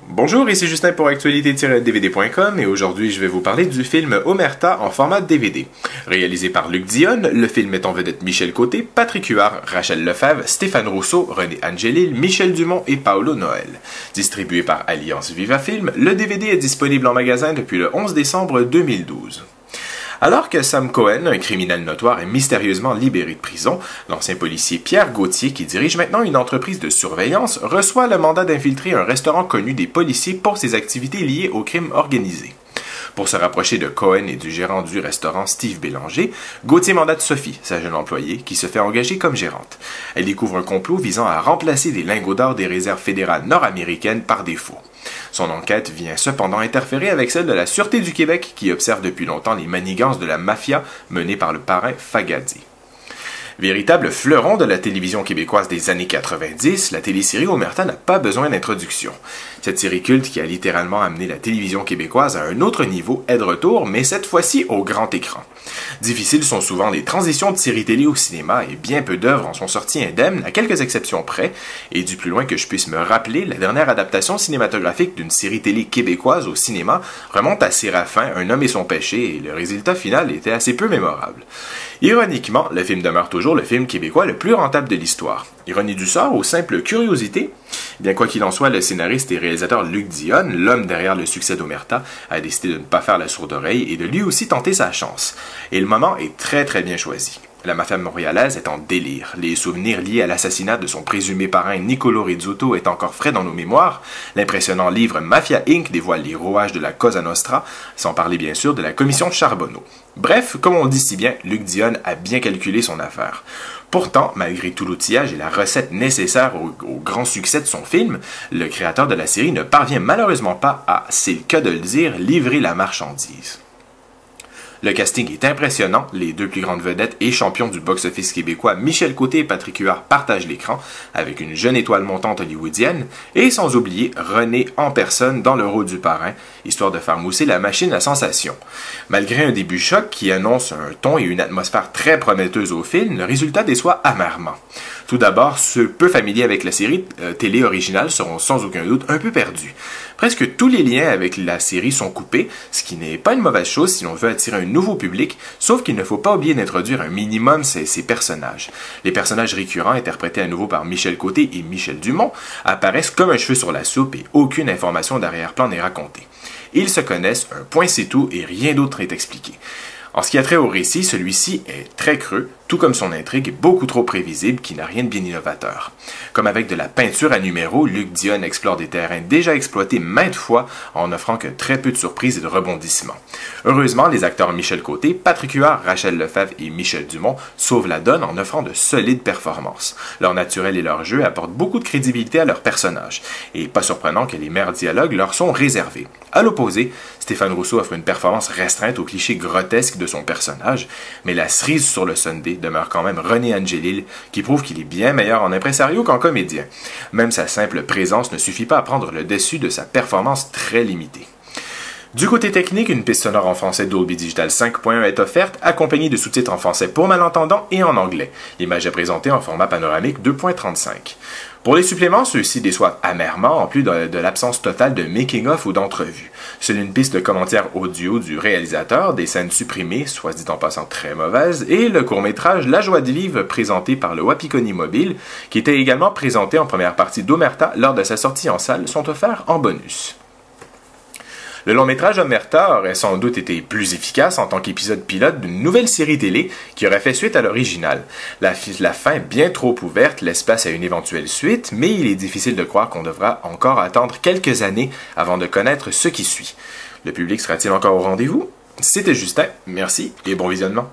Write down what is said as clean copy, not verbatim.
Bonjour, ici Justin pour actualité-dvd.com et aujourd'hui je vais vous parler du film Omerta en format DVD. Réalisé par Luc Dionne, le film met en vedette Michel Côté, Patrick Huard, Rachel Lefebvre, Stéphane Rousseau, René Angélil, Michel Dumont et Paolo Noël. Distribué par Alliance Viva Film, le DVD est disponible en magasin depuis le 11 décembre 2012. Alors que Sam Cohen, un criminel notoire, est mystérieusement libéré de prison, l'ancien policier Pierre Gauthier, qui dirige maintenant une entreprise de surveillance, reçoit le mandat d'infiltrer un restaurant connu des policiers pour ses activités liées au crime organisé. Pour se rapprocher de Cohen et du gérant du restaurant Steve Bélanger, Gauthier mandate Sophie, sa jeune employée, qui se fait engager comme gérante. Elle découvre un complot visant à remplacer des lingots d'or des réserves fédérales nord-américaines par des faux. Son enquête vient cependant interférer avec celle de la Sûreté du Québec qui observe depuis longtemps les manigances de la mafia menée par le parrain Fagadzi. Véritable fleuron de la télévision québécoise des années 90, la télésérie Omerta n'a pas besoin d'introduction. Cette série culte qui a littéralement amené la télévision québécoise à un autre niveau est de retour, mais cette fois-ci au grand écran. Difficiles sont souvent les transitions de séries télé au cinéma et bien peu d'œuvres en sont sorties indemnes, à quelques exceptions près, et du plus loin que je puisse me rappeler, la dernière adaptation cinématographique d'une série télé québécoise au cinéma remonte à Séraphin, Un homme et son péché, et le résultat final était assez peu mémorable. Ironiquement, le film demeure toujours le film québécois le plus rentable de l'histoire. Ironie du sort ou simple curiosité? Bien quoi qu'il en soit, le scénariste et réalisateur Luc Dionne, l'homme derrière le succès d'Omerta, a décidé de ne pas faire la sourde oreille et de lui aussi tenter sa chance. Et le moment est très bien choisi. La mafia montréalaise est en délire. Les souvenirs liés à l'assassinat de son présumé parrain Nicolo Rizzuto est encore frais dans nos mémoires. L'impressionnant livre Mafia Inc. dévoile les rouages de la Cosa Nostra, sans parler bien sûr de la commission Charbonneau. Bref, comme on le dit si bien, Luc Dionne a bien calculé son affaire. Pourtant, malgré tout l'outillage et la recette nécessaire au grand succès de son film, le créateur de la série ne parvient malheureusement pas à, c'est le cas de le dire, livrer la marchandise. Le casting est impressionnant, les deux plus grandes vedettes et champions du box-office québécois, Michel Côté et Patrick Huard, partagent l'écran avec une jeune étoile montante hollywoodienne, et sans oublier René en personne dans le rôle du parrain, histoire de faire mousser la machine à sensation. Malgré un début choc qui annonce un ton et une atmosphère très prometteuse au film, le résultat déçoit amèrement. Tout d'abord, ceux peu familiers avec la série télé originale seront sans aucun doute un peu perdus. Presque tous les liens avec la série sont coupés, ce qui n'est pas une mauvaise chose si l'on veut attirer un nouveau public, sauf qu'il ne faut pas oublier d'introduire un minimum ces personnages. Les personnages récurrents, interprétés à nouveau par Michel Côté et Michel Dumont, apparaissent comme un cheveu sur la soupe et aucune information d'arrière-plan n'est racontée. Ils se connaissent, un point c'est tout et rien d'autre n'est expliqué. En ce qui a trait au récit, celui-ci est très creux, tout comme son intrigue est beaucoup trop prévisible qui n'a rien de bien innovateur. Comme avec de la peinture à numéros, Luc Dionne explore des terrains déjà exploités maintes fois en offrant que très peu de surprises et de rebondissements. Heureusement, les acteurs Michel Côté, Patrick Huard, Rachel Lefebvre et Michel Dumont sauvent la donne en offrant de solides performances. Leur naturel et leur jeu apportent beaucoup de crédibilité à leurs personnages, et pas surprenant que les meilleurs dialogues leur sont réservés. À l'opposé, Stéphane Rousseau offre une performance restreinte aux clichés grotesques de son personnage, mais la cerise sur le sundae demeure quand même René Angélil, qui prouve qu'il est bien meilleur en impresario qu'en comédien. Même sa simple présence ne suffit pas à prendre le dessus de sa performance très limitée. Du côté technique, une piste sonore en français Dolby Digital 5.1 est offerte, accompagnée de sous-titres en français pour malentendants et en anglais. L'image est présentée en format panoramique 2.35. Pour les suppléments, ceux-ci déçoivent amèrement, en plus de l'absence totale de making-of ou d'entrevues. Seule une piste de commentaires audio du réalisateur, des scènes supprimées, soit dit en passant très mauvaises, et le court-métrage La joie de vivre présenté par le Wapikoni Mobile, qui était également présenté en première partie d'Omerta lors de sa sortie en salle, sont offerts en bonus. Le long-métrage Omerta aurait sans doute été plus efficace en tant qu'épisode pilote d'une nouvelle série télé qui aurait fait suite à l'original. La fin bien trop ouverte laisse place à une éventuelle suite, mais il est difficile de croire qu'on devra encore attendre quelques années avant de connaître ce qui suit. Le public sera-t-il encore au rendez-vous? C'était Justin, merci et bon visionnement.